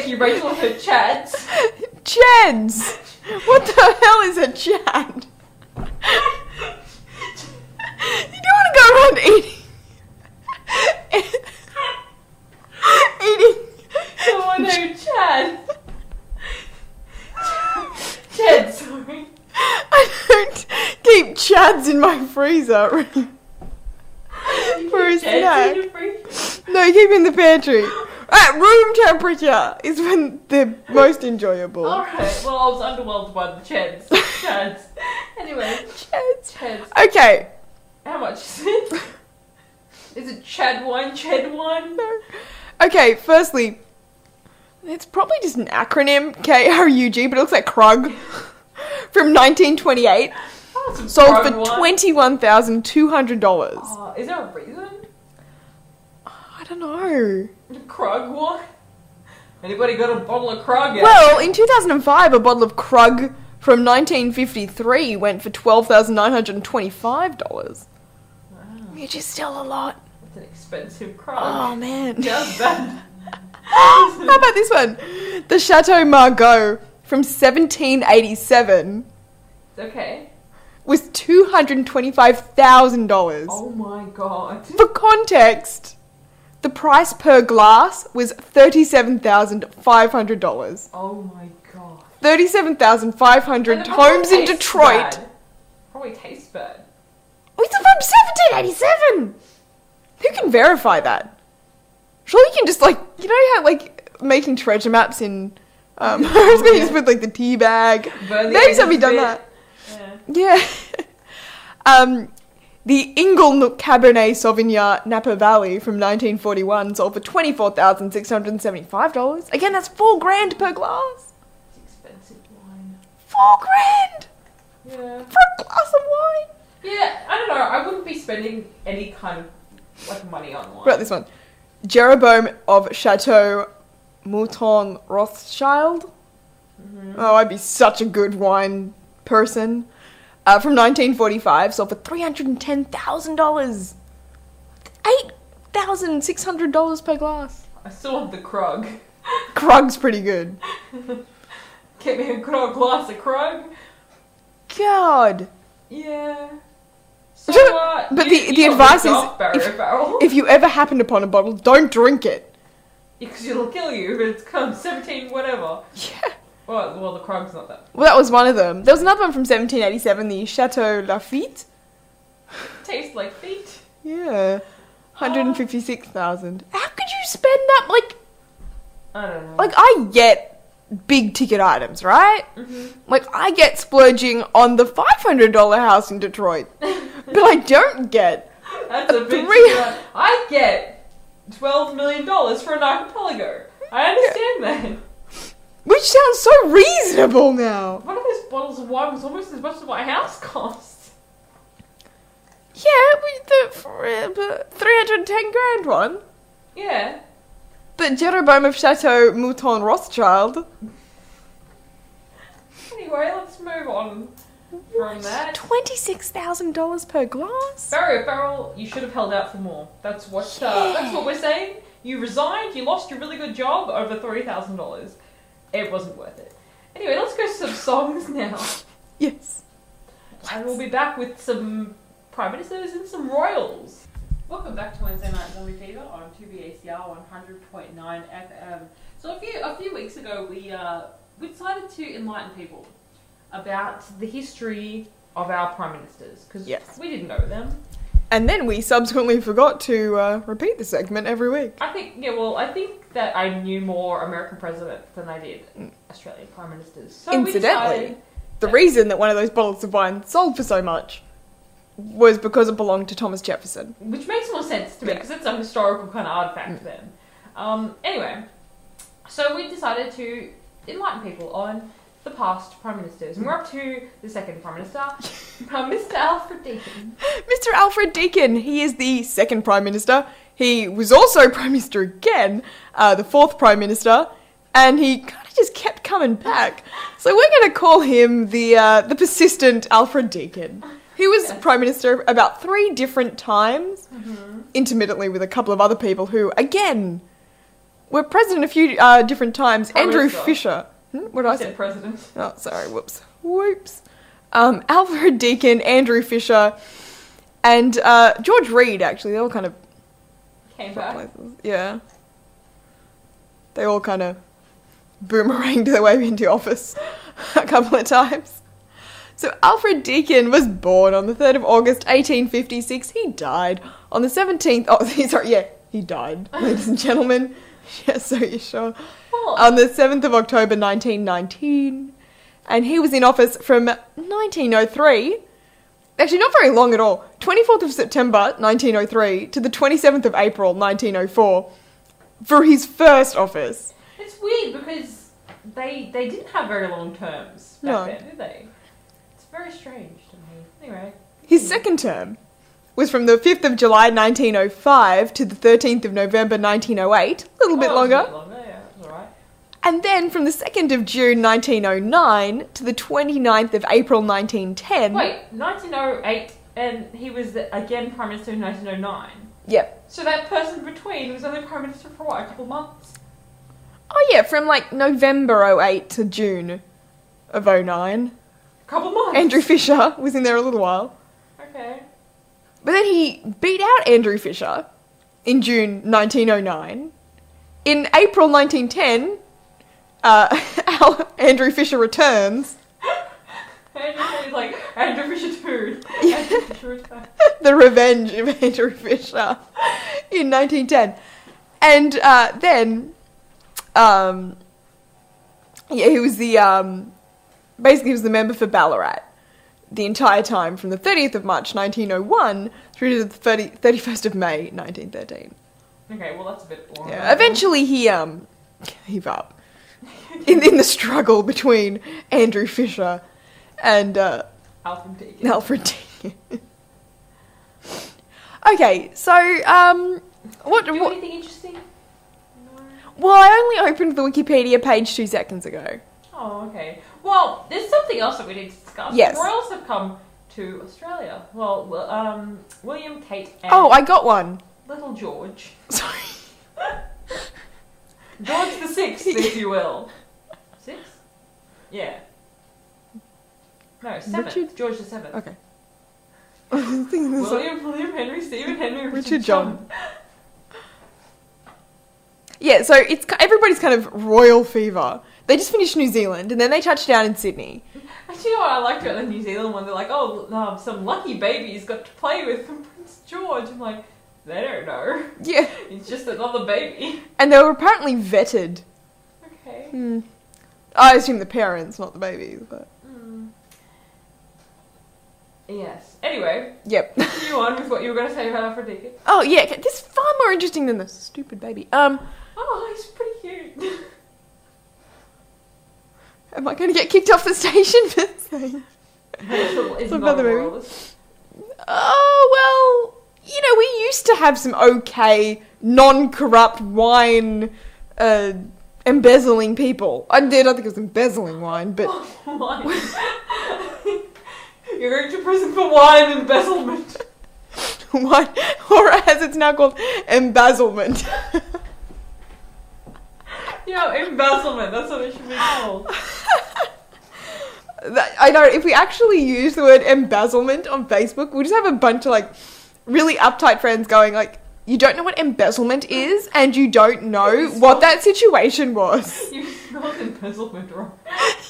you, Rachel, for Chads. Chads! What the hell is a Chad? You don't want to go around eating. Someone named Chad. Chad, sorry. I don't keep Chads in my freezer for a snack. No, you keep in the pantry. At room temperature is when they're most enjoyable. Alright, well, I was underwhelmed by the Chads. Chads. Anyway. Chads. Okay. How much is it? Is it Chad wine? Ched wine? No. Okay, firstly, it's probably just an acronym, KRUG, but it looks like Krug. From 1928. Sold for $21,200. Oh, is there a reason? I don't know. Krug wine? Anybody got a bottle of Krug yet? Well, in 2005, a bottle of Krug from 1953 went for $12,925. Wow. Which is still a lot. That's an expensive Krug. Oh, man. How's that? How about this one? The Chateau Margaux from 1787 Okay. was $225,000. Oh my god. For context, the price per glass was $37,500. Oh my god. 37,500 And it homes in tastes Detroit. bad. Probably tastes bad. It's from 1787. Who can verify that? Surely you can just you know how making treasure maps in I was going to just put the tea bag. Maybe somebody done that. Yeah. The Inglenook Cabernet Sauvignon Napa Valley from 1941 sold for $24,675. Again, that's $4,000 per glass. It's expensive wine. $4,000 Yeah. for a glass of wine. Yeah, I don't know. I wouldn't be spending any kind of money on wine. What about this one? Jeroboam of Chateau Mouton Rothschild. Mm-hmm. Oh, I'd be such a good wine person. From 1945, sold for $310,000. $8,600 per glass. I still want the Krug. Krug's pretty good. Get me a good old glass of Krug. God. Yeah. So, but the advice is, if you ever happen upon a bottle, don't drink it. Because it'll kill you if it's come 17 whatever. Yeah. Well, the Krug's not that. Well, that was one of them. There was another one from 1787, the Chateau Lafite. Tastes like feet. Yeah. 156,000. How could you spend that, I don't know. I get big ticket items, right? Mm-hmm. I get splurging on the $500 house in Detroit. But I don't get That's a big ticket. I get $12 million for an archipelago. I understand that. Which sounds so reasonable now. One of those bottles of wine was almost as much as my house cost. Yeah, the $310,000 one. Yeah. The Jeroboam of Chateau Mouton Rothschild. Anyway, let's move on from that. $26,000 per glass? Barry O'Farrell, you should have held out for more. That's what we're saying. You resigned, you lost your really good job over $30,000. It wasn't worth it. Anyway, let's go to some songs now. Yes. And we'll be back with some Prime Ministers and some Royals. Welcome back to Wednesday Night Zombie Fever on 2BACR 100.9 FM. So a few weeks ago, we decided to enlighten people about the history of our Prime Ministers. Because we didn't know them. And then we subsequently forgot to repeat the segment every week. I think that I knew more American presidents than I did Australian Prime Ministers. So incidentally, the reason that one of those bottles of wine sold for so much was because it belonged to Thomas Jefferson. Which makes more sense to me, because it's a historical kind of artifact then. Anyway, so we decided to enlighten people on the past Prime Ministers. And we're up to the second Prime Minister, Mr. Alfred Deakin. Mr. Alfred Deakin, he is the second Prime Minister. He was also Prime Minister again, the fourth Prime Minister, and he kind of just kept coming back. So we're going to call him the persistent Alfred Deakin. He was Prime Minister about 3 different times, intermittently with a couple of other people who, again, were president a few different times. Prime Andrew Minister. Fisher. What did I I say? said president. Oh, sorry. Whoops. Alfred Deakin, Andrew Fisher, and George Reed, actually. They all kind of... Came back. places. Yeah. They all kind of boomeranged their way into office a couple of times. So Alfred Deakin was born on the 3rd of August 1856. He died on the 17th... Oh, sorry, yeah. He died, ladies and gentlemen. Yeah, so you're sure. Well, On the 7th of October 1919. And he was in office from 1903... Actually, not very long at all. 24th of September 1903 to the 27th of April 1904 for his first office. it's weird because they didn't have very long terms back No. then, did they? It's very strange to me. Anyway. His second term was from the 5th of July 1905 to the 13th of November 1908, a little bit Oh, it was longer. a bit longer, yeah, that's alright. And then from the 2nd of June 1909 to the 29th of April 1910. Wait, 1908, and he was again Prime Minister in 1909. Yep. So that person between was only Prime Minister for what, a couple months? Oh yeah, from like November 08 to June of 09. A couple months? Andrew Fisher was in there a little while. Okay. But then he beat out Andrew Fisher in June 1909. In April 1910, Andrew Fisher returns. Andrew Fisher's like, Andrew Fisher 2. Andrew Fisher returned. The revenge of Andrew Fisher in 1910. And then, he was basically he was the member for Ballarat the entire time from the 30th of March 1901 through to the 31st of May 1913. Okay, well that's a bit boring. Yeah, eventually he gave up in the struggle between Andrew Fisher and Alfred Deakin. Alfred Deakin. Okay, so what? Do anything interesting? No. Well, I only opened the Wikipedia page 2 seconds ago. Oh, okay. Well, there's something else that we need to discuss. Yes. The Royals have come to Australia. Well, William, Kate, and Oh, I got one. little George. Sorry. George the Sixth, if you will. Sixth? Yeah. No, seventh. Richard? George the Seventh. Okay. I was thinking this like- William Henry, Stephen Henry, Richard John. Yeah, so it's everybody's kind of royal fever. They just finished New Zealand and then they touched down in Sydney. Actually, you know what I liked about the New Zealand one? They're like, oh, some lucky baby's got to play with from Prince George. I'm like, they don't know. Yeah, It's just another baby. and they were apparently vetted. Okay. I assume the parents, not the babies, but Yes. Anyway, yep. continue on with what you were going to say about Alfred Deakin. Oh yeah, this is far more interesting than the stupid baby. Oh, he's pretty cute. Am I going to get kicked off the station for saying? It's Some not other a movie. royalist. Oh well, you know, we used to have some okay, non-corrupt wine embezzling people. I don't think it was embezzling wine, but Wine. You're going to prison for wine embezzlement. wine, or as it's now called, embezzlement. Yeah, embezzlement. That's what it should be called. I know, if we actually use the word embezzlement on Facebook, we'll just have a bunch of like really uptight friends going like, you don't know what embezzlement is and you don't know what that situation was. You spelled embezzlement wrong.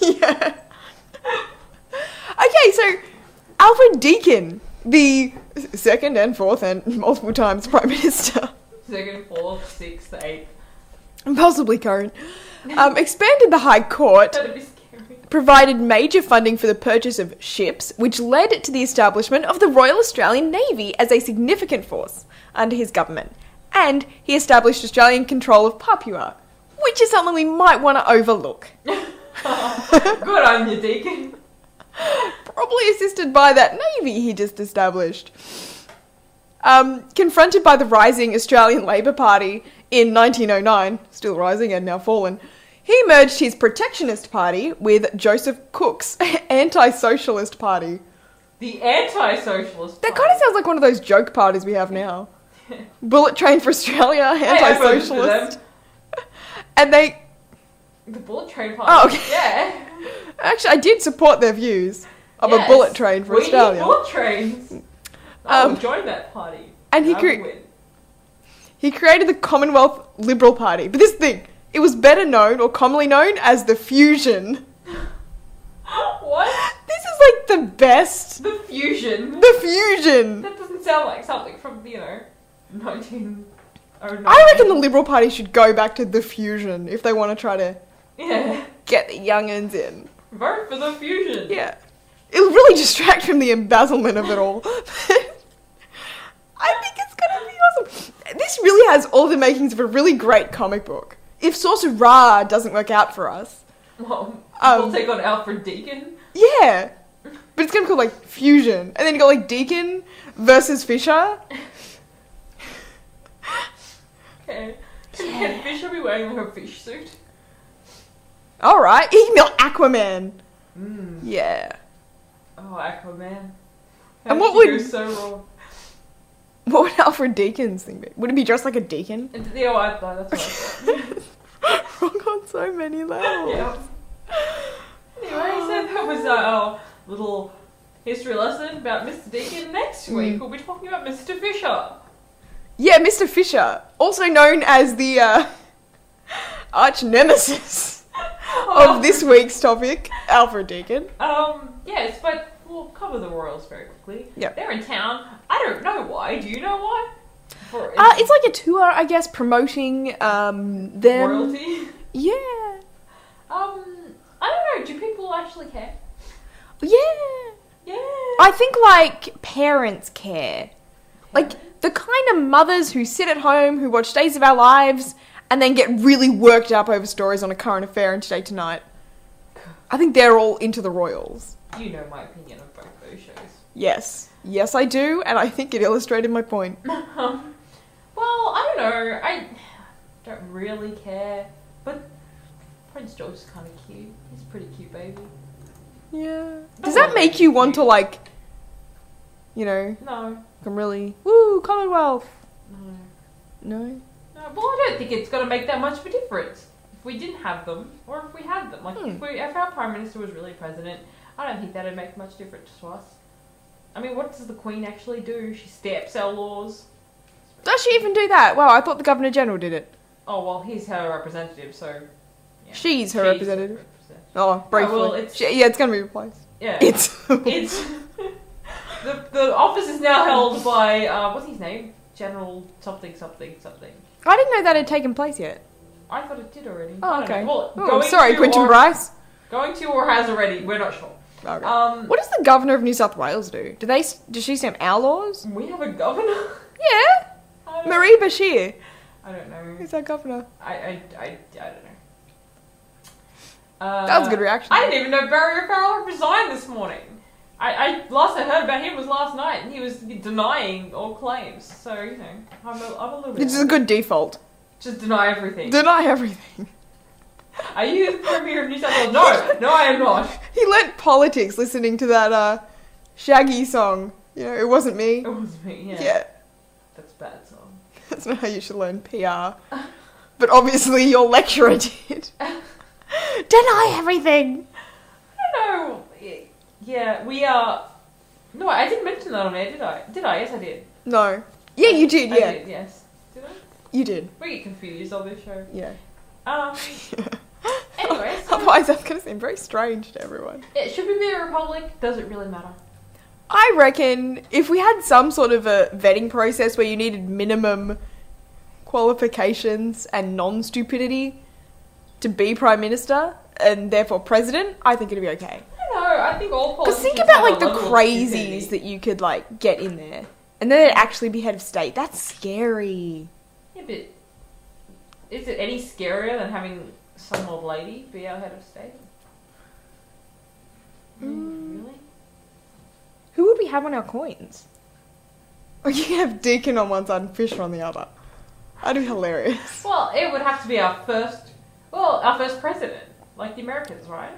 Yeah. Okay, so Alfred Deakin, the second and fourth and multiple times Prime Minister, Second, fourth, sixth, eighth. and possibly current, expanded the High Court, That'd be scary. provided major funding for the purchase of ships, which led to the establishment of the Royal Australian Navy as a significant force under his government. And he established Australian control of Papua, which is something we might want to overlook. Good on you, Deacon. Probably assisted by that navy he just established. Confronted by the rising Australian Labor Party in 1909, still rising and now fallen, he merged his protectionist party with Joseph Cook's anti-socialist party. The anti-socialist. That kind of sounds like one of those joke parties we have now. Bullet Train for Australia, Hey, I voted for anti-socialist. them. And they... The bullet train party. Oh, okay. Yeah. Actually, I did support their views of a bullet train for Australia. We need bullet trains. Join that party. And he created the Commonwealth Liberal Party. But this thing, it was better known, or commonly known, as the Fusion. What? This is like the best. The Fusion. The Fusion. That doesn't sound like something from, 1909. I reckon the Liberal Party should go back to the Fusion if they want to try to get the young'uns in. Vote for the Fusion. Yeah. It'll really distract from the embezzlement of it all. I think it's gonna be awesome. This really has all the makings of a really great comic book. If Sorcerer Ra doesn't work out for us. Well, we'll take on Alfred Deakin. Yeah. But it's gonna be called like Fusion. And then you got like Deakin versus Fisher. Okay. Can Fisher be wearing like a fish suit? Alright. He can be like Aquaman. Yeah. Oh, Aquaman. And what would... go so wrong? What would Alfred Deakin's thing be? Would it be dressed like a deacon? Yeah, I thought that's what I thought. Wrong on so many levels. Yeah. Anyway, so that was our little history lesson about Mr. Deakin. Next week we'll be talking about Mr. Fisher. Yeah, Mr. Fisher, also known as the arch nemesis of this week's topic, Alfred Deakin. Yes, but we'll cover the royals very quickly. Yep. They're in town. I don't know why. Do you know why? It's like a tour, I guess, promoting them. Royalty? Yeah. I don't know. Do people actually care? Yeah. Yeah. I think, like, parents care. Like, the kind of mothers who sit at home, who watch Days of Our Lives, and then get really worked up over stories on a current affair in Today Tonight. I think they're all into the royals. You know my opinion of both those shows. Yes. Yes, I do, and I think it illustrated my point. Well, I don't know. I don't really care, but Prince George is kind of cute. He's a pretty cute baby. Yeah. Does that make you want to, like, No. I'm really, woo, Commonwealth? No. No? No, well, I don't think it's going to make that much of a difference if we didn't have them, or if we had them. Like, if our Prime Minister was really President, I don't think that would make much difference to us. I mean, what does the Queen actually do? She steps our laws. Does she even do that? Wow, I thought the Governor General did it. Oh, well, he's her representative, so... Yeah. She's her representative. Oh, briefly. Oh, well, it's going to be replaced. Yeah. It's... The office is now held by, what's his name? General something. I didn't know that had taken place yet. I thought it did already. Oh, okay. Well, sorry, Quentin Bryce. Going to or has already, we're not sure. Okay. What does the Governor of New South Wales do? Does she stamp our laws? We have a governor? Yeah. Marie Bashir. I don't know. Who's our governor? I don't know. That was a good reaction. I didn't even know Barry O'Farrell resigned this morning. Last I heard about him was last night, and he was denying all claims. So, I'm a little bit... Which is a good default. Just deny everything. Deny everything. Are you the Premier of New South Wales? No, I am not. He learnt politics listening to that Shaggy song. It wasn't me. It was me, yeah. Yeah. That's a bad song. That's not how you should learn PR. But obviously your lecturer did. Deny everything! I don't know. Yeah, we are... No, I didn't mention that on air, did I? Did I? Yes, I did. No. Yeah, you did, yeah. I did, yes. Did I? You did. We get confused on this show. Yeah. Anyway, so... Otherwise that's going to seem very strange to everyone. Yeah, should we be a republic? Does it really matter? I reckon if we had some sort of a vetting process where you needed minimum qualifications and non-stupidity to be Prime Minister and therefore President, I think it'd be okay. I know, I think all politicians because think about like have the a level of crazies stupidity. that you could like get in there and then they'd actually be head of state. That's scary. Yeah, but is it any scarier than having some old lady be our head of state? Really? Who would we have on our coins? Or you can have Deakin on one side and Fisher on the other. That'd be hilarious. Well, it would have to be our first president, like the Americans, right?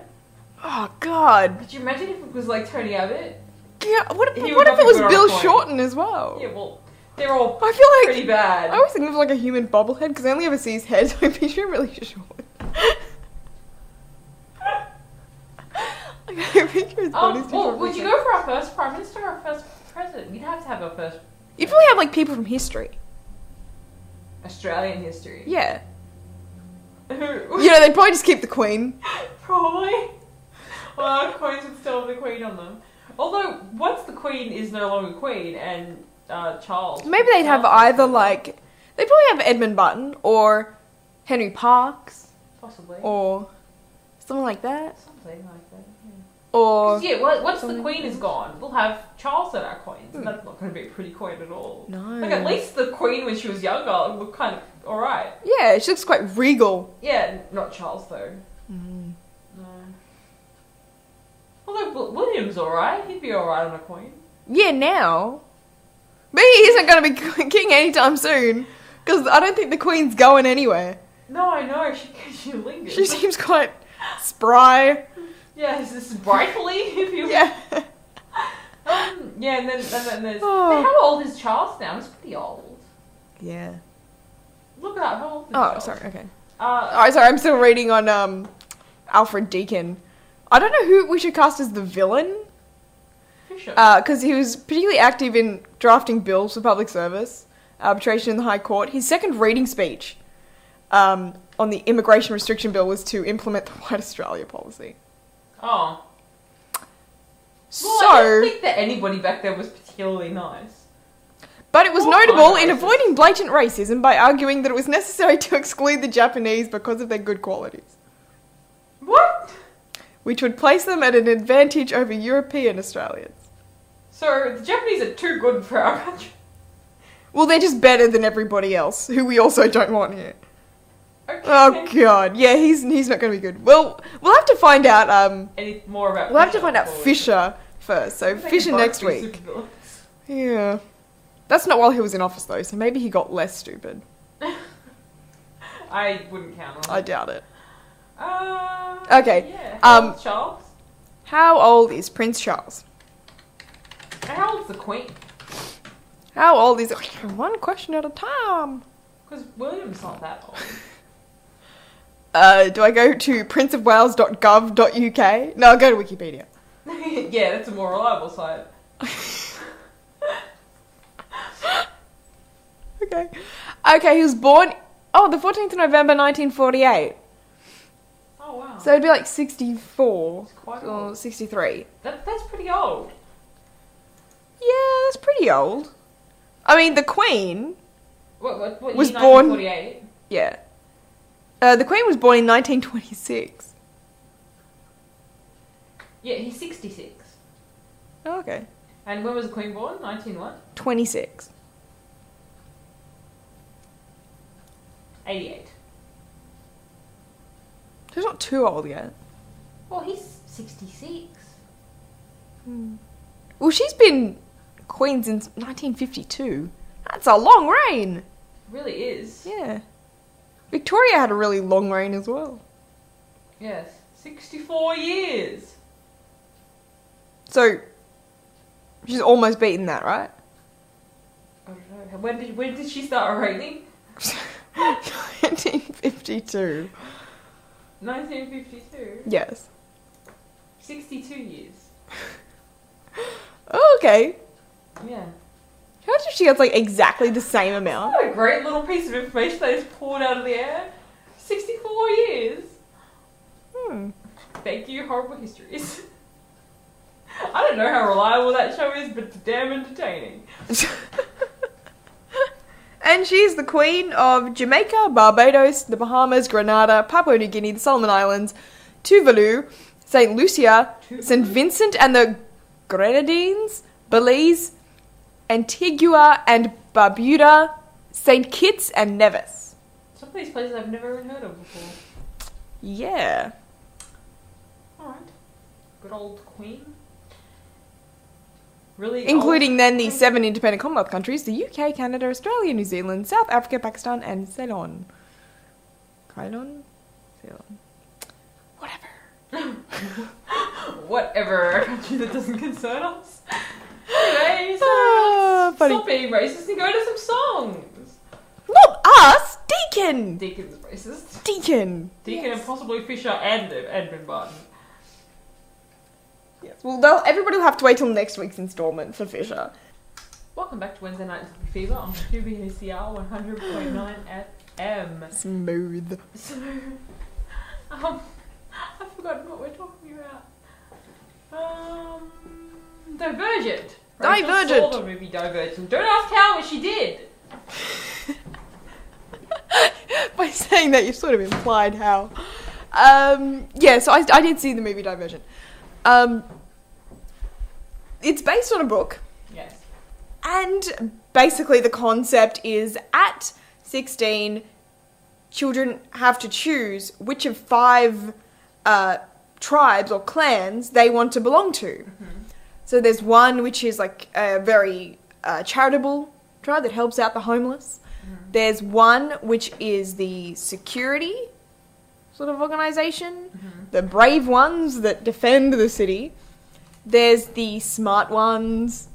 Oh, God. Could you imagine if it was like Tony Abbott? Yeah, what if He it would was not be good on Bill a coin. Shorten as well? Yeah, well, They're all I feel like pretty bad. I always think of like a human bobblehead because I only ever see his head, so I picture him really short. Like, I picture his body's too well, short. would you go for our first prime minister or our first president? You'd have to have our first You'd probably have like people from history. Australian history. Yeah. Who? You know, they'd probably just keep the Queen. Probably. Well, coins would still have the Queen on them. Although, once the Queen is no longer Queen and Charles... Maybe they'd have either like... They'd probably have Edmund Button or Henry Parkes Possibly. or something like that. Something like that, yeah. Or... Yeah, once the Queen is gone, we'll have Charles at our coins, and that's not going to be a pretty coin at all. No. Like, at least the Queen, when she was younger, looked kind of alright. Yeah, she looks quite regal. Yeah, not Charles, though. Mm. No. Although William's alright, he'd be alright on a coin. Yeah, now. But he isn't going to be king anytime soon. Because I don't think the Queen's going anywhere. No, I know, she lingers. She seems quite spry. Yeah, this is brightly, if you will. Yeah. Yeah, and then there's... Oh. But how old is Charles now? He's pretty old. Yeah. Look at that, how old is Oh, Charles? sorry, okay. Uh, Sorry, I'm still reading on Alfred Deakin. I don't know who we should cast as the villain. Fisher. Because he was particularly active in drafting bills for public service, arbitration in the High Court. His second reading speech on the immigration restriction bill was to implement the White Australia policy. Oh. Well, So, I don't think that anybody back there was particularly nice. but it was Well, notable kind in of racist. avoiding blatant racism by arguing that it was necessary to exclude the Japanese because of their good qualities, What? which would place them at an advantage over European Australians. So, the Japanese are too good for our country. Well, they're just better than everybody else, who we also don't want here. Okay. Oh god, yeah, he's not going to be good. Well, we'll have to find out. Any more about We'll have to Fisher find out before we- Fisher first. So They could Fisher both next be week. supervillains. Yeah, that's not while he was in office though. So maybe he got less stupid. I wouldn't count on I it. doubt it. Okay. Yeah. How old's Charles? How old is Prince Charles? And how old's the Queen? How old is one question at a time? Because William's not that old. Do I go to princeofwales.gov.uk? No, I'll go to Wikipedia. Yeah, that's a more reliable site. Okay. Okay, he was born... Oh, the 14th of November 1948. Oh, wow. So it'd be like 64. It's quite Or old. 63. That's pretty old. Yeah, that's pretty old. I mean, the Queen... What Was year, born- 1948? Yeah. The Queen was born in 1926. Yeah, he's 66. Oh, okay. And when was the Queen born? 19 what? 26. 88. So he's not too old yet. Well, he's 66. Well, she's been Queen since 1952. That's a long reign. Really is. Yeah. Victoria had a really long reign as well. Yes. 64 years. So, she's almost beaten that, right? I don't know. When did she start reigning? 1952. 1952. Yes. 62 years. Oh, okay. Yeah. How much if she has like exactly the same amount? What a great little piece of information they just pulled out of the air. 64 years. Thank you, Horrible Histories. I don't know how reliable that show is, but it's damn entertaining. And she's the Queen of Jamaica, Barbados, the Bahamas, Grenada, Papua New Guinea, the Solomon Islands, Tuvalu, St. Lucia, St. Vincent and the Grenadines, Belize, Antigua and Barbuda, St. Kitts and Nevis. Some of these places I've never even heard of before. Yeah. Alright. Good old Queen. Really Including old then the Queen. 7 independent Commonwealth countries, the UK, Canada, Australia, New Zealand, South Africa, Pakistan and Ceylon. Ceylon? Ceylon. Whatever. Whatever, a country that doesn't concern us. Anyway, so funny. Stop being racist and go to some songs. Not us! Deacon! Deacon's racist. Deacon! Deacon and possibly Fisher and Edmund Barton. Yes, well, everybody will have to wait till next week's installment for Fisher. Welcome back to Wednesday Night Fever on 2BACR 100.9 FM. Smooth. So, I've forgotten what we're talking about. Divergent. Rachel Divergent. saw the movie Divergent. Don't ask how, she did. By saying that, you sort of implied how. Yeah, so I did see the movie Divergent. It's based on a book. Yes. And basically the concept is at 16, children have to choose which of 5 tribes or clans they want to belong to. Mm-hmm. So there's one which is like a very charitable tribe that helps out the homeless. Mm-hmm. There's one which is the security sort of organization. Mm-hmm. The brave ones that defend the city. There's the smart ones.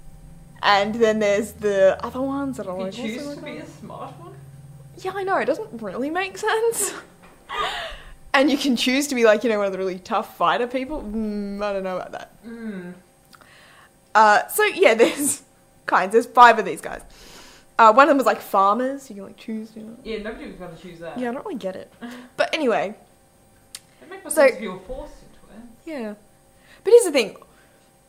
And then there's the other ones that are You like... choose to be a smart one? Yeah, I know, it doesn't really make sense. And you can choose to be like, one of the really tough fighter people. I don't know about that. Mm. So yeah, there's kinds. There's 5 of these guys. One of them was like farmers. You can like choose. Yeah, nobody was going to choose that. Yeah, I don't really get it. But anyway, It makes more So- sense if you were forced into it. yeah. But here's the thing.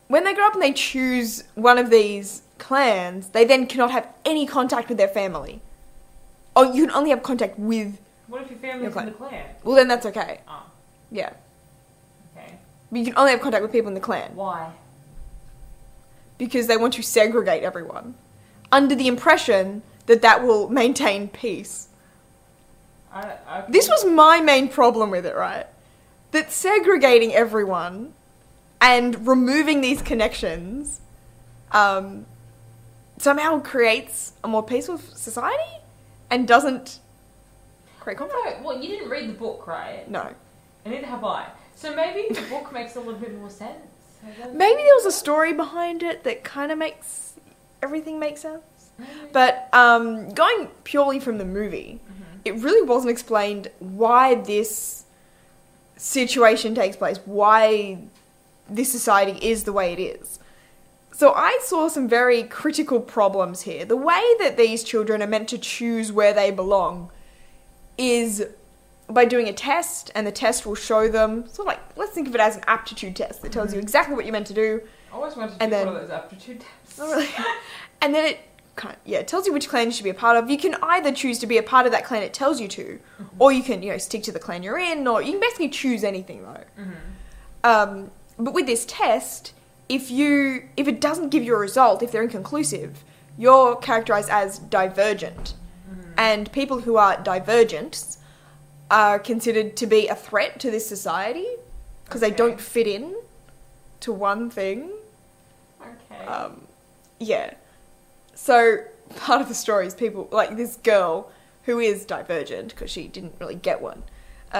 When they grow up and they choose one of these clans, they then cannot have any contact with their family. Oh, you can only have contact with... What if your family's clan. in the clan? Well, then that's okay. Oh, Yeah. okay. But you can only have contact with people in the clan. Why? Because they want to segregate everyone. Under the impression that that will maintain peace. This was my main problem with it, right? That segregating everyone and removing these connections somehow creates a more peaceful society and doesn't create conflict. No, well, you didn't read the book, right? No. And neither have I. So maybe the book makes a little bit more sense. Maybe there was a story behind it that kind of makes everything make sense. But going purely from the movie, it really wasn't explained why this situation takes place, why this society is the way it is. So I saw some very critical problems here. The way that these children are meant to choose where they belong is by doing a test, and the test will show them, sort of like, let's think of it as an aptitude test that tells you exactly what you're meant to do. I always wanted to And do then- one of those aptitude tests. Not really. And then it tells you which clan you should be a part of. You can either choose to be a part of that clan it tells you to, or you can, stick to the clan you're in, or you can basically choose anything though. But with this test, if it doesn't give you a result, if they're inconclusive, you're characterized as divergent. And people who are divergents are considered to be a threat to this society because they don't fit in to one thing. Okay. Yeah. So part of the story is people, like this girl who is divergent because she didn't really get one.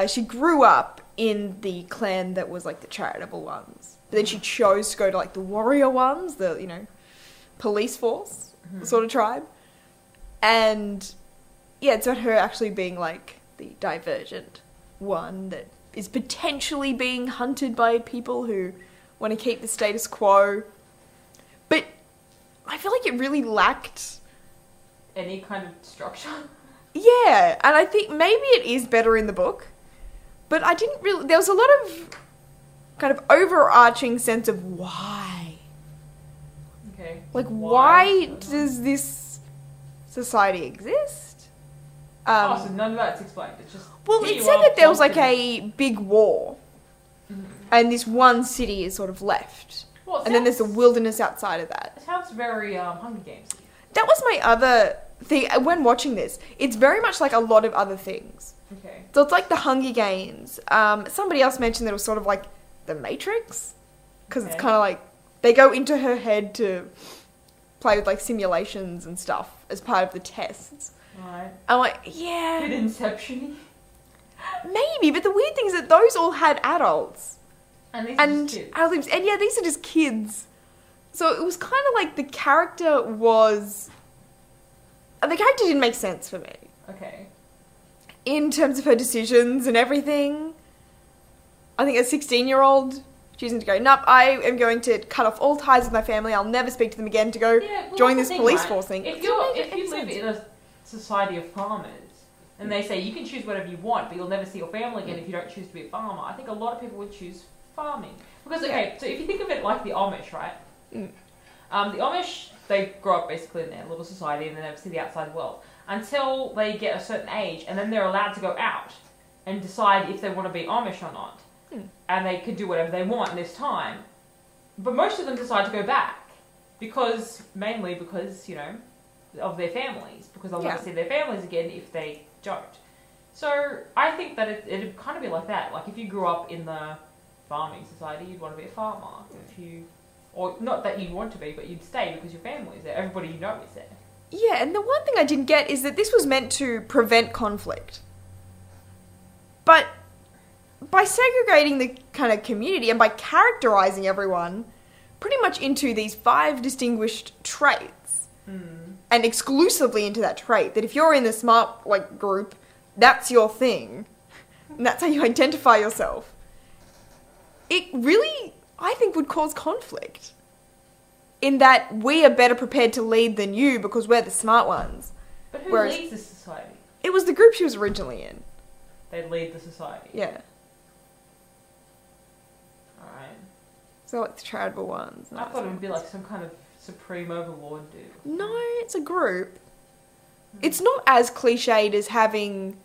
She grew up in the clan that was like the charitable ones. But then she chose to go to like the warrior ones, the, police force sort of tribe. And yeah, it's about her actually being like the divergent one that is potentially being hunted by people who want to keep the status quo. But I feel like it really lacked Any kind of structure? Yeah, and I think maybe it is better in the book, but I didn't really... There was a lot of kind of overarching sense of why. Okay. Like, why does this society exist? So none of that's explained. It's just... Well, here it you said are, that there was plonk like in. a big war, and this one city is sort of left. Well, And then there's the wilderness outside of that. It sounds very Hunger Games. That was my other thing. When watching this, it's very much like a lot of other things. Okay. So it's like the Hunger Games. Somebody else mentioned that it was sort of like the Matrix. Because it's Okay. kind of like, they go into her head to play with like simulations and stuff as part of the tests. Right. I'm like, yeah, Bit Inception-y. maybe. But the weird thing is that those all had adults. And these And are just kids. adults, and yeah, these are just kids. So it was kind of like the character didn't make sense for me. Okay. In terms of her decisions and everything. I think a 16-year-old choosing to go, nope, I am going to cut off all ties with my family. I'll never speak to them again to go join this police force thing. If you live in a society of farmers and they say you can choose whatever you want, but you'll never see your family again if you don't choose to be a farmer, I think a lot of people would choose farming. Because, okay, so if you think of it like the Amish, right? The Amish, they grow up basically in their little society and they never see the outside world until they get a certain age, and then they're allowed to go out and decide if they want to be Amish or not. And they could do whatever they want in this time. But most of them decide to go back mainly because, of their families, because they'll never see their families again if they don't. So I think that it'd kind of be like that. Like if you grew up in the farming society, you'd want to be a farmer. Or not that you'd want to be, but you'd stay because your family's there. Everybody you know is there. Yeah, and the one thing I didn't get is that this was meant to prevent conflict. But by segregating the kind of community and by characterizing everyone pretty much into these 5 distinguished traits, and exclusively into that trait, that if you're in the smart group, that's your thing, and that's how you identify yourself, it really, I think, would cause conflict. In that we are better prepared to lead than you because we're the smart ones. But who leads this society? It was the group she was originally in. They lead the society? Yeah. Alright. So like the charitable ones. I thought it would be like some kind of supreme overlord dude. No, it's a group. It's not as cliched as having,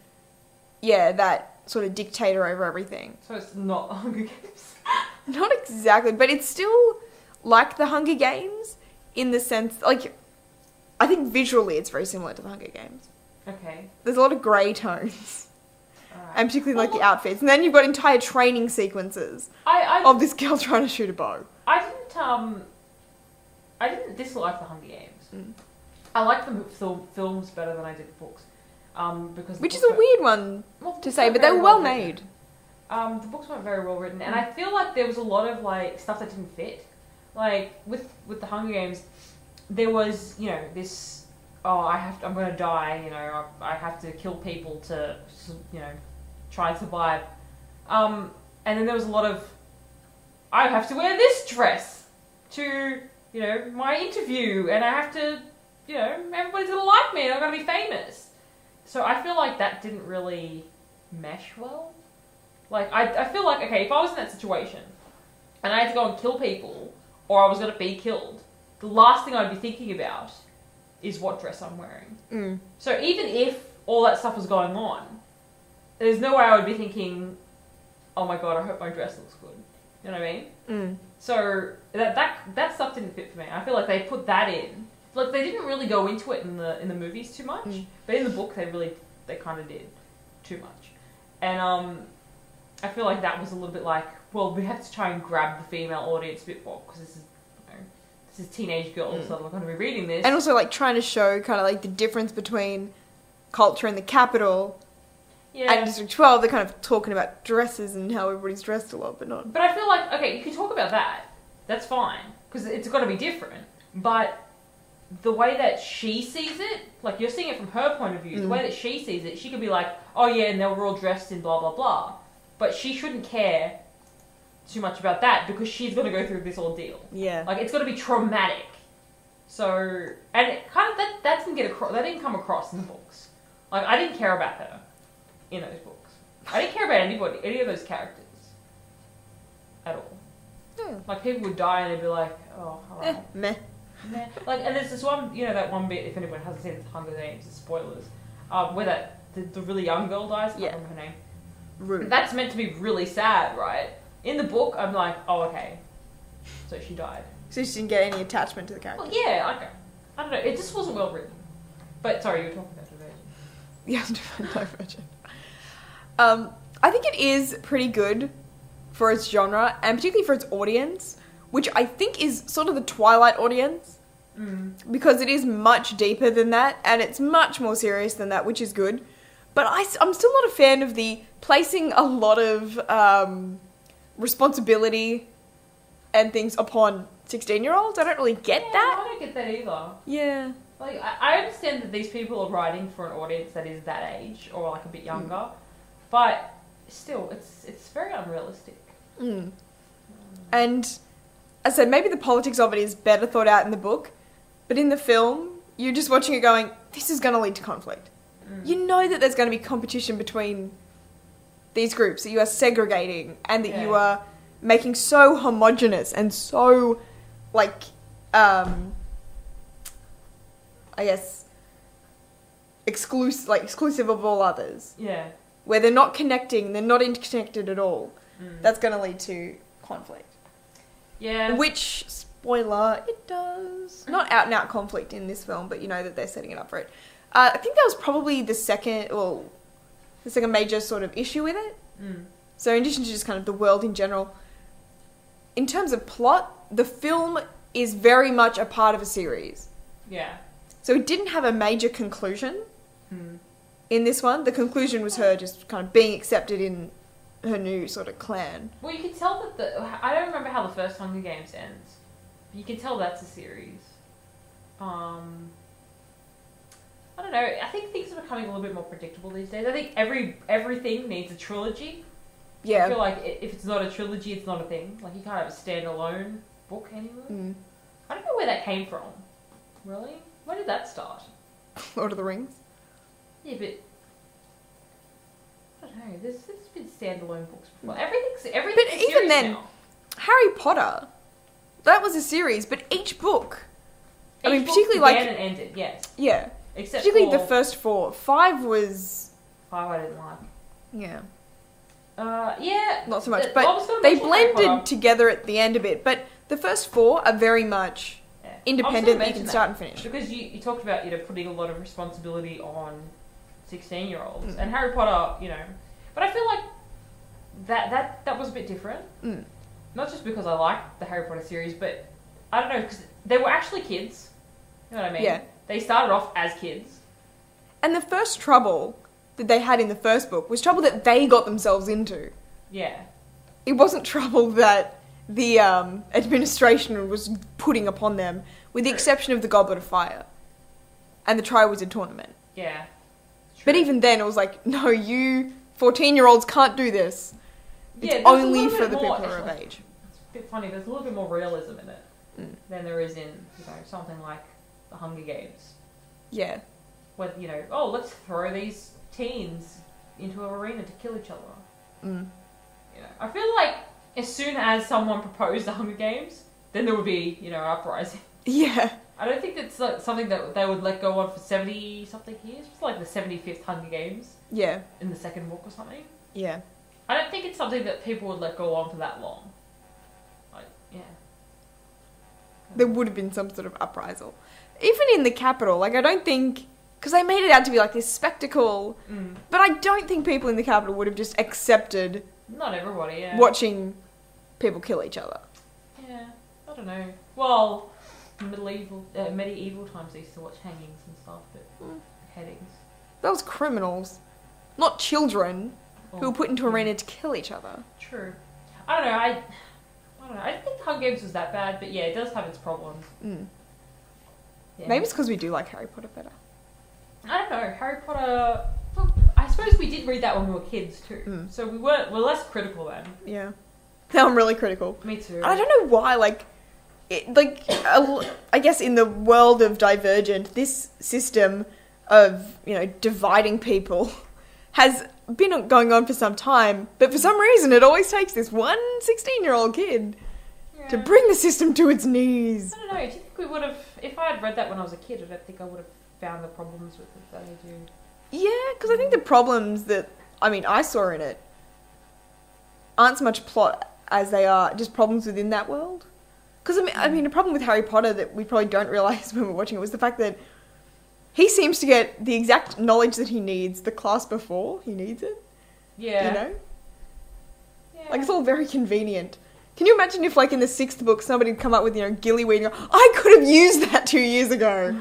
that sort of dictator over everything. So it's not the Hunger Games? Not exactly, but it's still like the Hunger Games in the sense, I think visually it's very similar to the Hunger Games. Okay. There's a lot of grey tones. Right. And particularly the outfits. And then you've got entire training sequences of this girl trying to shoot a bow. I didn't dislike the Hunger Games. I like the films better than I did the books. Which is a weird one to say, but they were well made. The books weren't very well written, and I feel like there was a lot of stuff that didn't fit. Like with the Hunger Games, there was this. I'm going to die. I have to kill people to try and survive. And then there was a lot of, I have to wear this dress to my interview, and I have to everybody's gonna like me, and I'm gonna be famous. So I feel like that didn't really mesh well. I feel like, okay, if I was in that situation and I had to go and kill people, or I was going to be killed, the last thing I'd be thinking about is what dress I'm wearing. So even if all that stuff was going on, there's no way I would be thinking, oh my god, I hope my dress looks good. You know what I mean? So that stuff didn't fit for me. I feel like they put that in. They didn't really go into it in the movies too much, but in the book they kind of did too much. And I feel like that was a little bit well, we have to try and grab the female audience a bit more, because this is teenage girls that are going to be reading this. And also trying to show kind of the difference between culture in the capital and District 12. They're kind of talking about dresses and how everybody's dressed a lot, but not. But I feel like, okay, you can talk about that. That's fine, because it's got to be different. But the way that she sees it, you're seeing it from her point of view, the way that she sees it, she could be like, oh yeah, and they were all dressed in blah, blah, blah. But she shouldn't care too much about that, because she's going to go through this ordeal. Yeah. It's going to be traumatic. So, and it kind of, that didn't get across, that didn't come across in the books. I didn't care about her in those books. I didn't care about any of those characters. At all. People would die and they'd be like, oh, alright. Meh. Meh. And there's this one, that one bit, if anyone hasn't seen the Hunger Games, it's spoilers, where the really young girl dies, I can't remember her name. Rude. That's meant to be really sad, right? In the book, I'm like, oh, okay. So she died. So she didn't get any attachment to the character? Well, yeah, okay. I don't know. It just wasn't well written. But, sorry, you were talking about Divergent. Yeah, Divergent. I think it is pretty good for its genre, and particularly for its audience, which I think is sort of the Twilight audience. Because it is much deeper than that, and it's much more serious than that, which is good. But I'm still not a fan of the placing a lot of responsibility and things upon 16-year-olds. I don't really get that. I don't get that either. Yeah. Like, I understand that these people are writing for an audience that is that age or like a bit younger, but still, it's very unrealistic. Mm. And as I said, maybe the politics of it is better thought out in the book, but in the film, you're just watching it going, this is going to lead to conflict. You know that there's going to be competition between these groups, that you are segregating, and that you are making so homogenous and so, like, I guess, exclusive of all others. Yeah. Where they're not connecting, they're not interconnected at all. That's going to lead to conflict. Yeah. Which, spoiler, it does. Not out and out conflict in this film, but you know that they're setting it up for it. I think that was probably the second major sort of issue with it. So in addition to just kind of the world in general, in terms of plot, the film is very much a part of a series. Yeah. So it didn't have a major conclusion in this one. The conclusion was her just kind of being accepted in her new sort of clan. Well, you can tell that I don't remember how the first Hunger Games ends. But you can tell that's a series. I don't know. I think things are becoming a little bit more predictable these days. I think everything needs a trilogy. Yeah. I feel like if it's not a trilogy, it's not a thing. Like, you can't have a standalone book anymore. I don't know where that came from. Really? Where did that start? Lord of the Rings? Yeah, but I don't know. There's been standalone books before. Everything's But even series then, now. Harry Potter, that was a series, but each book, Each book particularly began and ended, yes. Yeah. Except particularly for the first 4. 5 was... 5 I didn't like. Yeah. Yeah. Not so much, I but was gonna they mention Harry blended Potter. together at the end a bit. But the first 4 are very much independent, that you can start and finish. Because you talked about, putting a lot of responsibility on 16-year-olds. And Harry Potter, But I feel like that was a bit different. Not just because I like the Harry Potter series, but I don't know, because they were actually kids. You know what I mean? Yeah. They started off as kids. And the first trouble that they had in the first book was trouble that they got themselves into. Yeah. It wasn't trouble that the administration was putting upon them, with the exception of the Goblet of Fire and the Triwizard Tournament. Yeah. But even then, it was like, no, you 14-year-olds can't do this. Yeah, It's there's a only little for bit the more- people who are of age. It's a bit funny, there's a little bit more realism in it than there is in, something like the Hunger Games. Yeah. Where, let's throw these teens into an arena to kill each other. I feel like as soon as someone proposed the Hunger Games, then there would be, an uprising. Yeah. I don't think that's like something that they would let go on for 70-something years. It's like the 75th Hunger Games Yeah. in the second book or something. Yeah. I don't think it's something that people would let go on for that long. Like, yeah. There would have been some sort of uprisal. Even in the capital, I don't think... Because they made it out to be like this spectacle, but I don't think people in the capital would have just accepted Not everybody, yeah. watching people kill each other. Yeah, I don't know. Well, medieval times they used to watch hangings and stuff, but beheadings. Those criminals, not children, who were put into an arena to kill each other. True. I don't know. I don't know. I don't think Hunger Games was that bad, but yeah, it does have its problems. Yeah. Maybe it's because we do like Harry Potter better. I don't know. Harry Potter. Well, I suppose we did read that when we were kids too, so we're less critical then. Yeah. Now I'm really critical. Me too. And I don't know why, I guess in the world of Divergent, this system of, dividing people has been going on for some time, but for some reason it always takes this one 16-year-old kid to bring the system to its knees. I don't know. Do you think we would have... If I had read that when I was a kid, I don't think I would have found the problems with it that I do. Yeah, because I think the problems that, I saw in it aren't so much plot as they are just problems within that world. Because, the problem with Harry Potter that we probably don't realise when we're watching it was the fact that he seems to get the exact knowledge that he needs the class before he needs it. Yeah. Yeah. It's all very convenient. Can you imagine if, in the 6th book, somebody had come up with, gillyweed and go, I could have used that 2 years ago.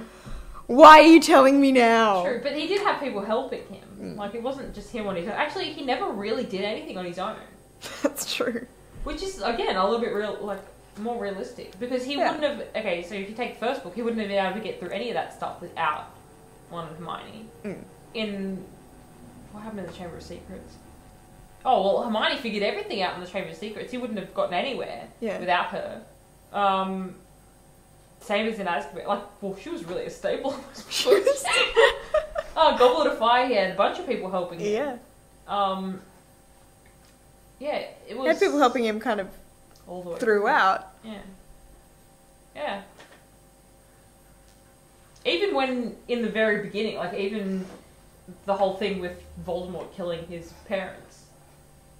Why are you telling me now? True, but he did have people helping him. It wasn't just him on his own. Actually, he never really did anything on his own. That's true. Which is, again, a little bit real, more realistic. Because he Yeah. wouldn't have... Okay, so if you take the first book, he wouldn't have been able to get through any of that stuff without Ron and Hermione. In... What happened in the Chamber of Secrets? Oh, well, Hermione figured everything out in the Chamber of Secrets. He wouldn't have gotten anywhere without her. Same as in Azkaban. Like, well, she was really a staple. Oh, Goblet of Fire, he had a bunch of people helping him. Yeah. Yeah, it was... Had people helping him kind of all the way throughout. Yeah. Yeah. Even when, in the very beginning, like, even the whole thing with Voldemort killing his parents,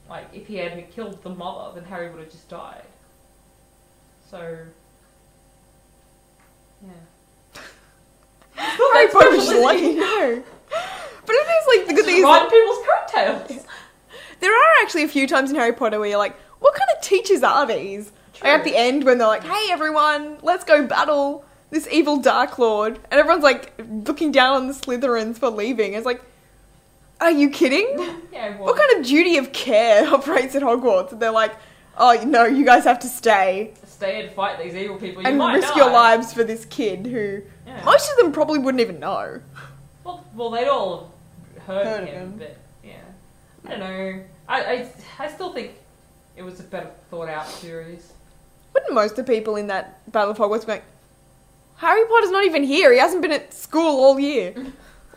like, if he had killed the mother, then Harry would have just died. So... Yeah. Harry Potter was just lucky, no. But it is like the good thing is ride people's coattails. there are actually a few times in Harry Potter where you're like, what kind of teachers are these? Like at the end when they're like, hey everyone, let's go battle this evil Dark Lord, and everyone's like looking down on the Slytherins for leaving. It's like, are you kidding? Yeah, well, what kind of duty of care operates at Hogwarts? And they're like, oh no, you guys have to stay and fight these evil people. You and might risk die. your lives for this kid who most of them probably wouldn't even know. Well, they'd all have heard Heard of of him, him. but yeah, I don't know. I still think it was a better thought out series. Wouldn't most of the people in that Battle of Hogwarts be like, Harry Potter's not even here, he hasn't been at school all year. And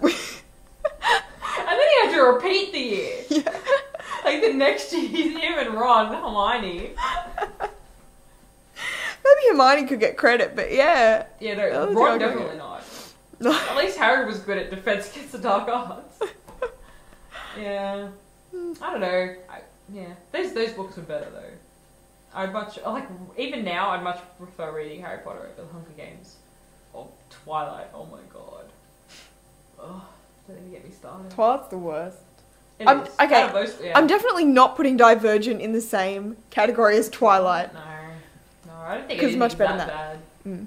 then he had to repeat the year. Yeah. Like the next year, he's him and Ron, Hermione. Maybe Hermione could get credit, but yeah. Yeah, That no, was Ron the definitely not. At least Harry was good at Defense Against the Dark Arts. Yeah. I don't know. Those books were better though. Even now, I'd much prefer reading Harry Potter over The Hunger Games or Twilight. Oh my god. Oh, don't even get me started. Twilight's the worst. It I'm- is. okay, Out of those, yeah. I'm definitely not putting Divergent in the same category as Twilight. No, I don't think 'Cause it's much better that than bad. Mm.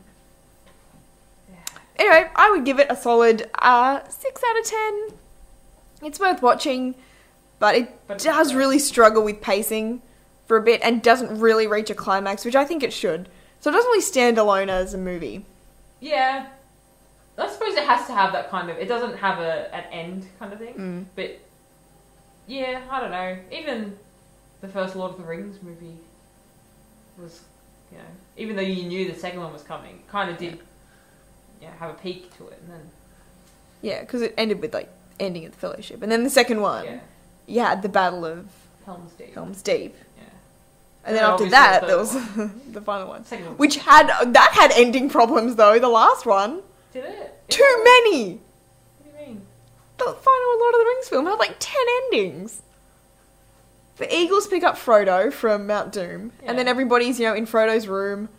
Yeah. Anyway, I would give it a solid 6 out of 10. It's worth watching, but it does really struggle with pacing for a bit and doesn't really reach a climax, which I think it should. So it doesn't really stand alone as a movie. Yeah. I suppose it has to have that kind of... It doesn't have an end kind of thing. But, yeah, I don't know. Even the first Lord of the Rings movie was, you know... Even though you knew the second one was coming, kind of did have a peak to it. And then... Yeah, because it ended with, like, ending of the Fellowship. And then the second one, you had the Battle of Helm's Deep. Deep. Yeah. And then after obviously that, the there third was the final one. Second one. Which had ending problems, though, the last one. Did it? Too many! What do you mean? The final Lord of the Rings film had like 10 endings. The Eagles pick up Frodo from Mount Doom, and then everybody's, in Frodo's room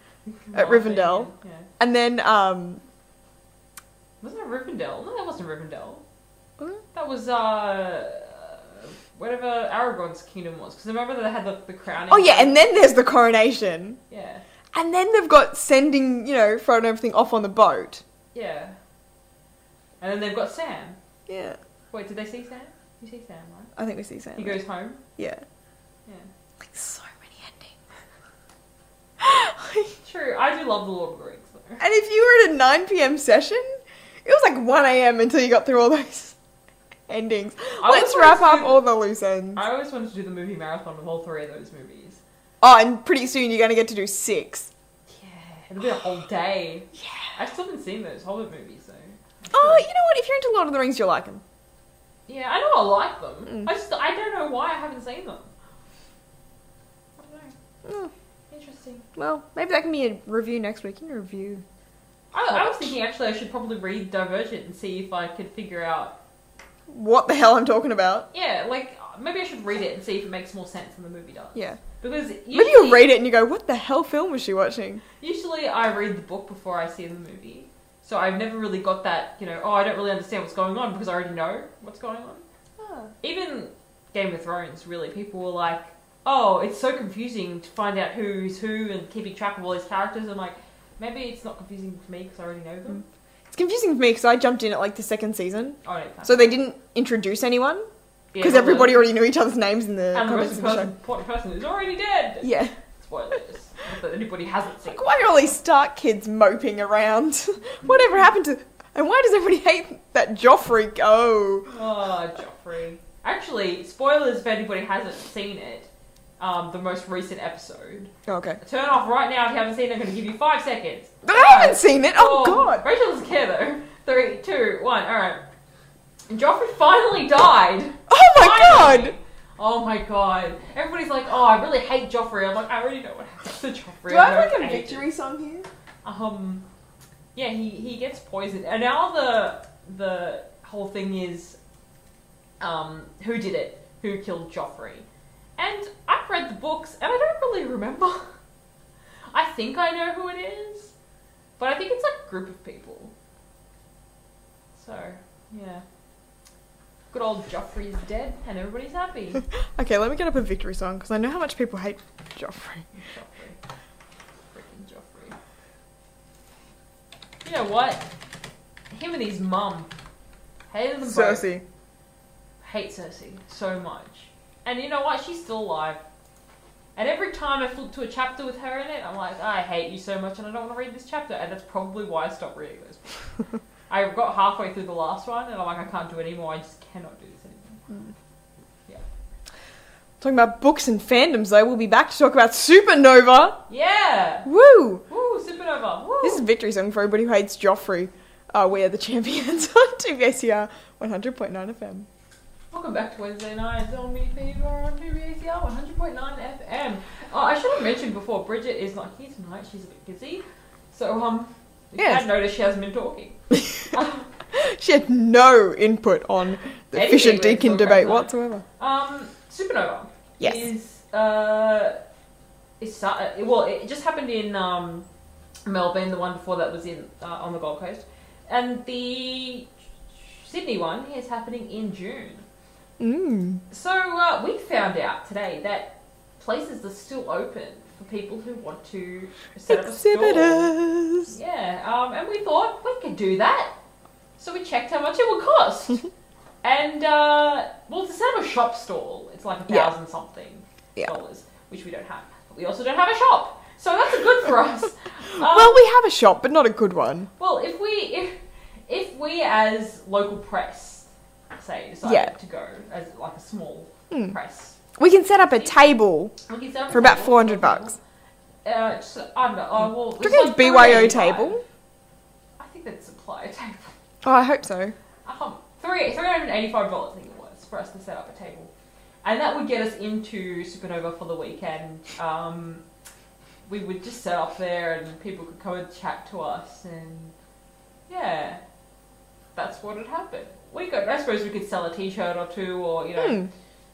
at Rivendell. Yeah. And then, Wasn't it Rivendell? No, that wasn't Rivendell. That was, whatever Aragorn's kingdom was. Because remember they had the crowning? oh yeah, and then there's the coronation. Yeah. And then they've got sending, Frodo and everything off on the boat. Yeah. And then they've got Sam. Yeah. Wait, did they see Sam? You see Sam, right? I think we see Sam. He goes home? Yeah. Yeah. Like, so many endings. True, I do love the Lord of the Rings, though. And if you were at a 9 p.m. session, it was like 1 a.m. until you got through all those endings. Let's wrap up all the loose ends. I always wanted to do the movie marathon with all 3 of those movies. Oh, and pretty soon you're going to get to do 6. Yeah, it'll be a whole day. Yeah. I still haven't seen those Hobbit movies, though. Oh, you know what? If you're into Lord of the Rings, you'll like them. Yeah, I know I like them. I don't know why I haven't seen them. I don't know. Interesting. Well, maybe that can be a review next week. You can review. I was thinking actually I should probably read Divergent and see if I could figure out what the hell I'm talking about. Yeah, like maybe I should read it and see if it makes more sense than the movie does. Yeah. Because maybe you'll read it and you go, what the hell film was she watching? Usually I read the book before I see the movie. So I've never really got that, I don't really understand what's going on because I already know what's going on. Even Game of Thrones, really, people were like, oh, it's so confusing to find out who's who and keeping track of all these characters. I'm like, maybe it's not confusing for me because I already know them. It's confusing for me because I jumped in at like the second season. Oh, no, so they didn't introduce anyone because everybody already knew each other's names in the and the comics most and the show. important person is already dead. Yeah. Spoilers. Not that anybody hasn't seen. Like, why are all these Stark kids moping around? Whatever happened to... And why does everybody hate that Joffrey go? Oh, Joffrey. Actually, spoilers if anybody hasn't seen it. The most recent episode. Okay. Turn off right now if you haven't seen it. I'm going to give you 5 seconds. I haven't seen it. Oh, God. Rachel doesn't care though. 3, 2, 1. Alright. Joffrey finally died. Oh my Finally. God. Oh my god. Everybody's like, oh, I really hate Joffrey. I'm like, I already know what happens to Joffrey. Do I have know like a ages. victory song here? Yeah, he gets poisoned. And now the whole thing is, who did it? Who killed Joffrey? And I've read the books, and I don't really remember. I think I know who it is, but I think it's like a group of people. So, yeah. Good old Joffrey's dead, and everybody's happy. Okay, let me get up a victory song, because I know how much people hate Joffrey. Joffrey. Freaking Joffrey. You know what? Him and his mum. Hated them both. Cersei. Hate Cersei so much. And you know what? She's still alive. And every time I flip to a chapter with her in it, I'm like, I hate you so much and I don't want to read this chapter. And that's probably why I stopped reading those books. I got halfway through the last one and I'm like, I can't do it anymore. I just cannot do this anymore. Yeah. Talking about books and fandoms, though, we'll be back to talk about Supernova. Yeah! Woo! Woo, Supernova. Woo! This is a victory song for everybody who hates Joffrey. We are the champions on TVACR 100.9 FM. Welcome back to Wednesday Night Zombie Fever on TVACR 100.9 FM. Oh, I should have mentioned before, Bridget is not here tonight. She's a bit busy. So, if you hadn't noticed, she hasn't been talking. She had no input on the Anything Fisher with Deakin Phil debate Cracknell. whatsoever. Supernova. Yes. Well, it just happened in Melbourne. The one before that was in on the Gold Coast, and the Sydney one is happening in June. So we found out today that places are still open for people who want to set up a store. Exhibitors. Yeah, and we thought we could do that. So we checked how much it would cost. And, to set up a shop stall, it's like $1,000 something dollars, which we don't have. But we also don't have a shop. So that's good for us. Well, we have a shop, but not a good one. Well, if we as local press, say, decide to go as like a small press, We can set up a table we can set up for about $400. I don't know. Do you think it's BYO table? I think that's a supplier table. Oh, I hope so. $385 I think it was for us to set up a table, and that would get us into Supernova for the weekend. We would just set up there, and people could come and chat to us, and yeah, that's what would happen. I suppose we could sell a T-shirt or two, or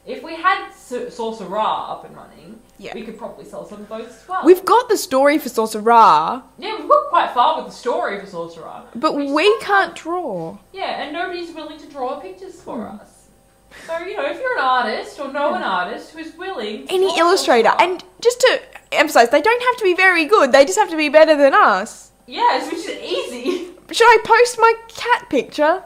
if we had Sorcerer up and running, we could probably sell some of those as well. We've got the story for Sorcerer. Yeah, we've got quite far with the story for Sorcerer. But we can't draw. Yeah, and nobody's willing to draw pictures for us. So, if you're an artist or know an artist who's willing to Any draw illustrator. Sorcerer, And just to emphasise, they don't have to be very good. They just have to be better than us. yes, which is easy. Should I post my cat picture?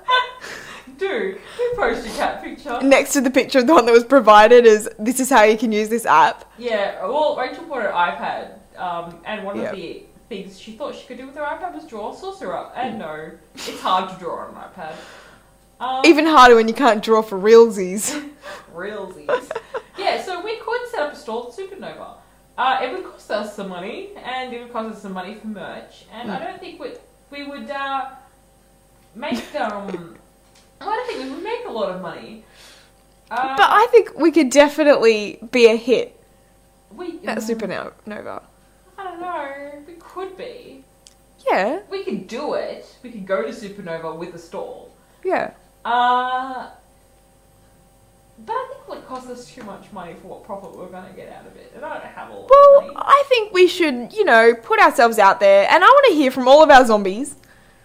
Do post your cat picture. Next to the picture of the one that was provided is, this is how you can use this app. Yeah, well, Rachel bought an iPad, and one of the things she thought she could do with her iPad was draw a Sorcerer. And no, it's hard to draw on an iPad. Even harder when you can't draw for realsies. Realsies. Yeah, so we could set up a stall at Supernova. It would cost us some money, and it would cost us some money for merch, and I don't think we would make I don't think we would make a lot of money. But I think we could definitely be a hit at Supernova. I don't know. We could be. Yeah. We could do it. We could go to Supernova with a stall. Yeah. But I think it would cost us too much money for what profit we're going to get out of it. And I don't have all the money. I think we should, put ourselves out there. And I want to hear from all of our zombies.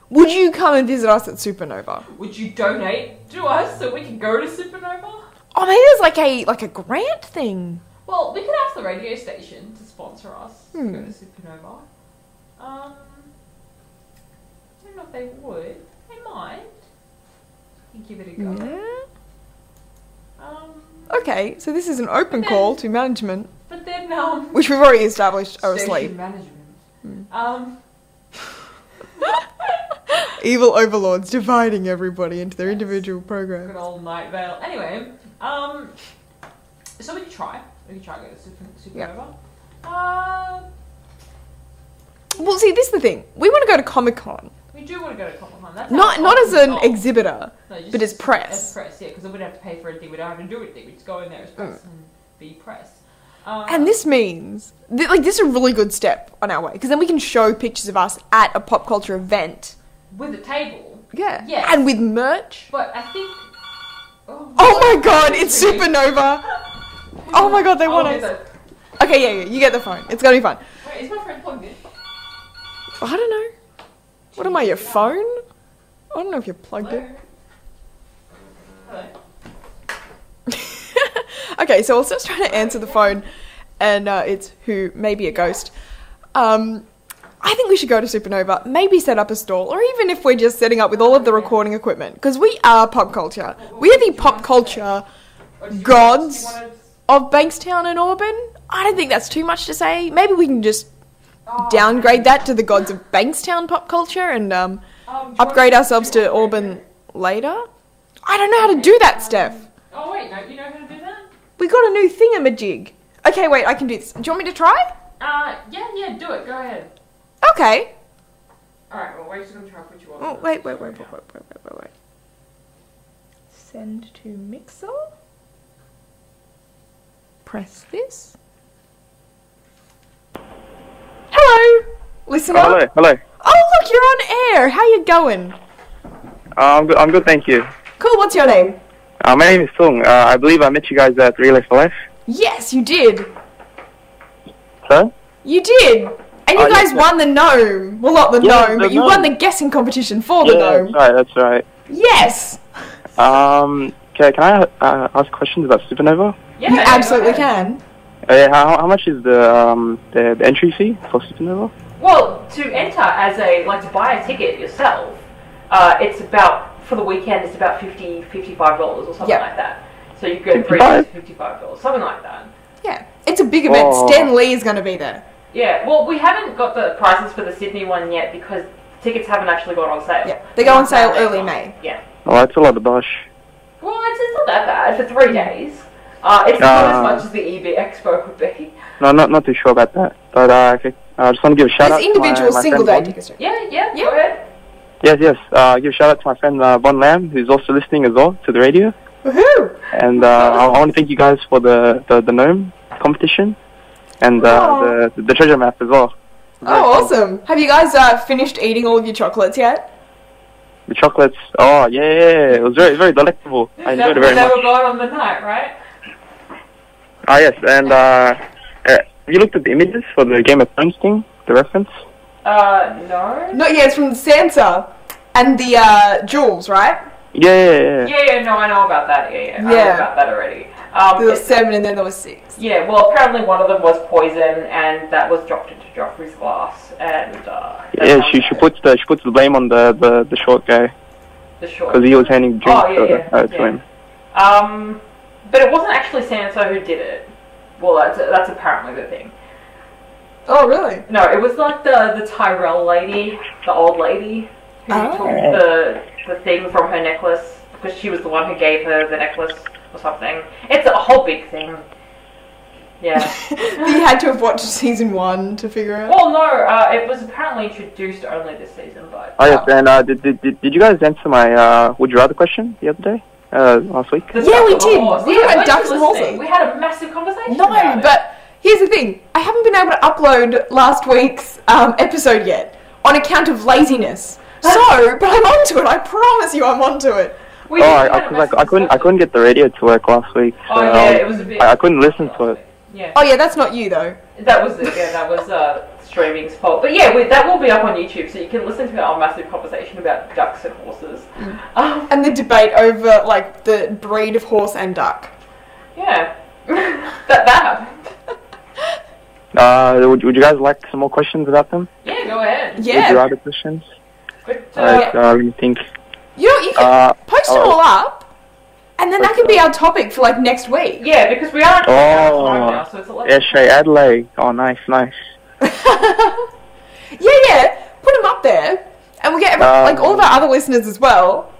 Would you come and visit us at Supernova? Would you donate to us so we can go to Supernova? Oh, maybe there's like a grant thing. Well, we could ask the radio station to sponsor us to go to Supernova. I don't know if they would. They might. You give it a go. Yeah. Okay, so this is an open call to management. But then, which we've already established are station asleep. management. Evil overlords dividing everybody into their individual Good programs. old Night Vale. Anyway, so we can try. We can try to go to Supernova. Well, see, this is the thing. We want to go to Comic-Con. We do want to go to Comic-Con. That's Not as an exhibitor, No, just but as press. As press, yeah, because we don't have to pay for anything. We don't have to do anything. We just go in there as press and be press. And this means, this is a really good step on our way, because then we can show pictures of us at a pop culture event. With a table. Yeah. Yes. And with merch. But I think... Oh my god, it's Supernova! Oh my god, they want us. Okay, yeah, you get the phone. It's gonna be fun. Wait, is my friend plugged in? I don't know. What am I, your phone? I don't know if you're plugged in. Hello. Okay, so Elsa's trying to answer the phone, and it's who, maybe a ghost. I think we should go to Supernova, maybe set up a stall, or even if we're just setting up with all of the recording equipment, because we are pop culture. We are the pop culture gods of Bankstown and Auburn. I don't think that's too much to say. Maybe we can just downgrade that to the gods of Bankstown pop culture and upgrade ourselves to Auburn later. I don't know how to do that, Steph. Oh wait, no, you know how to do that? We got a new thingamajig. Okay, wait, I can do this. Do you want me to try? Yeah, do it. Go ahead. Okay. Alright, well, we're just gonna try which one. Oh, wait. Send to Mixer. Press this. Hello, listener. Hello. Oh, look, you're on air. How you going? I'm good, thank you. Cool, what's your name? My name is Sung. I believe I met you guys at Relay for Life. Yes, you did. Sir? You did. And you guys yes, won the gnome. Well, not the gnome, but you won the guessing competition for the gnome. That's right. Yes. Okay, can I ask questions about Supernova? Yeah, You absolutely can. How much is the entry fee for Supernova? Well, to enter as to buy a ticket yourself, it's about, for the weekend, it's about $55 or something like that. So you go for $55, something like that. Yeah. It's a big event. Oh. Stan Lee is going to be there. Yeah, well, we haven't got the prices for the Sydney one yet because tickets haven't actually gone on sale. Yeah. They go on sale early May. Yeah. Oh, that's a lot of dosh. Well, it's not that bad for 3 days. It's not as much as the EB Expo would be. No, not too sure about that. But okay. I just want to give a shout out There's individual to my single friend day Bon. tickets. Yeah, go ahead. Yes. Give a shout out to my friend Bon Lam, who's also listening as well to the radio. Woohoo! And I want to thank you guys for the gnome competition and the treasure map as well. Oh, awesome. Have you guys finished eating all of your chocolates yet? The chocolates, oh yeah, it was very, very delectable. I enjoyed it very They much. were gone on the night, right? Ah yes, and have you looked at the images for the Game of Thrones thing, the reference? No. No, yeah, it's from Sansa and the jewels, right? Yeah. Yeah, no, I know about that. Yeah. I know about that already. There was 7 and then there was 6. Yeah, well, apparently one of them was poison, and that was dropped into Joffrey's glass, and She puts the blame on the short guy the short because he was handing drinks to him. But it wasn't actually Sansa who did it. Well, that's apparently the thing. Oh, really? No, it was like the Tyrell lady, the old lady, who took the thing from her necklace because she was the one who gave her the necklace or something. It's a whole big thing. Yeah. You had to have watched season 1 to figure out. Well, no, it was apparently introduced only this season, but. Oh yes, and did you guys answer my would you rather question the other day? Last week? Yeah, we did. We went ducks and listening. horses. We had a massive conversation. No, about it. but here's the thing. I haven't been able to upload last week's episode yet on account of laziness. So, but I'm onto it. I promise you I'm onto it. I couldn't get the radio to work last week. So it was a bit. I couldn't listen to it. Yeah. Oh yeah, that's not you though. That was it. Yeah, that was streaming's fault. But yeah, that will be up on YouTube, so you can listen to our massive conversation about ducks and horses. And the debate over like the breed of horse and duck. Yeah, that happened. Would you guys like some more questions about them? Yeah, go ahead. Yeah. Would you rather questions? But, Let me think. You can post them all up. And then that can be our topic for like next week. Yeah, because we are at time now, so it's 11. Yeah, Shay Adelaide. Oh, nice. Yeah. Put them up there, and we'll get like all of our other listeners as well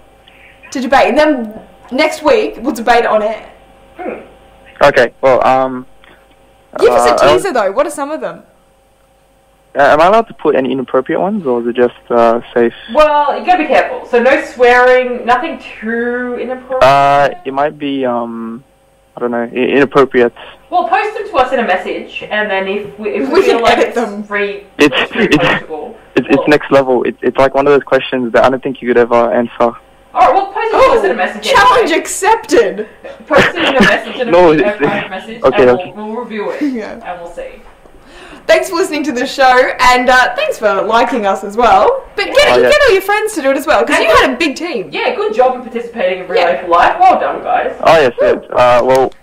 to debate. And then next week we'll debate on air. Okay. Well, Give us a teaser though. What are some of them? am I allowed to put any inappropriate ones, or is it just safe? Well, you gotta be careful. So no swearing, nothing too inappropriate. It might be I don't know, inappropriate. Well, post them to us in a message, and then if we We feel can like edit it's them. It's next level. It's like one of those questions that I don't think you could ever answer. Alright, well, post it to us in a message. Challenge anyway. accepted. Post it in a message, in a No, private message, okay, and okay. we'll review it, Yeah. and we'll see. Thanks for listening to the show, and thanks for liking us as well. But get all your friends to do it as well, because you had a big team. Yeah, good job in participating in Relay for Life. Well done, guys. Oh yes.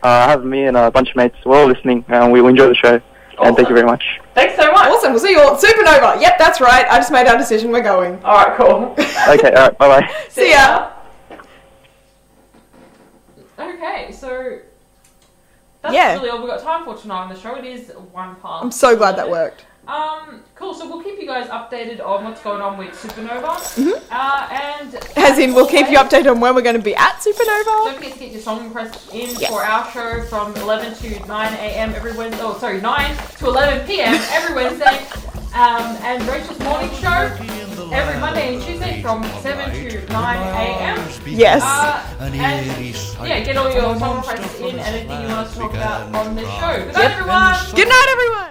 I have me and a bunch of mates. We're all listening, and we enjoy the show. And thank you very much. Thanks so much. Awesome. We'll see you all at Supernova. Yep, that's right. I just made our decision. We're going. Alright, cool. Okay. All right. Bye bye. See ya. Okay, so that's Yeah. really all we've got time for tonight on the show. It is 1 past. I'm so glad that worked. Cool. So we'll keep you guys updated on what's going on with Supernova. And As in, we'll keep you updated on when we're going to be at Supernova. Don't forget to get your song requests in for our show from 11 to 9 a.m. every Wednesday. Oh, sorry, 9 to 11 p.m. every Wednesday. And Rachel's morning show every Monday and Tuesday from 7 to 9 a.m. Yes. And yeah, get all your song requests in and anything you want us to talk about on this show. Good night, everyone. Good night, everyone.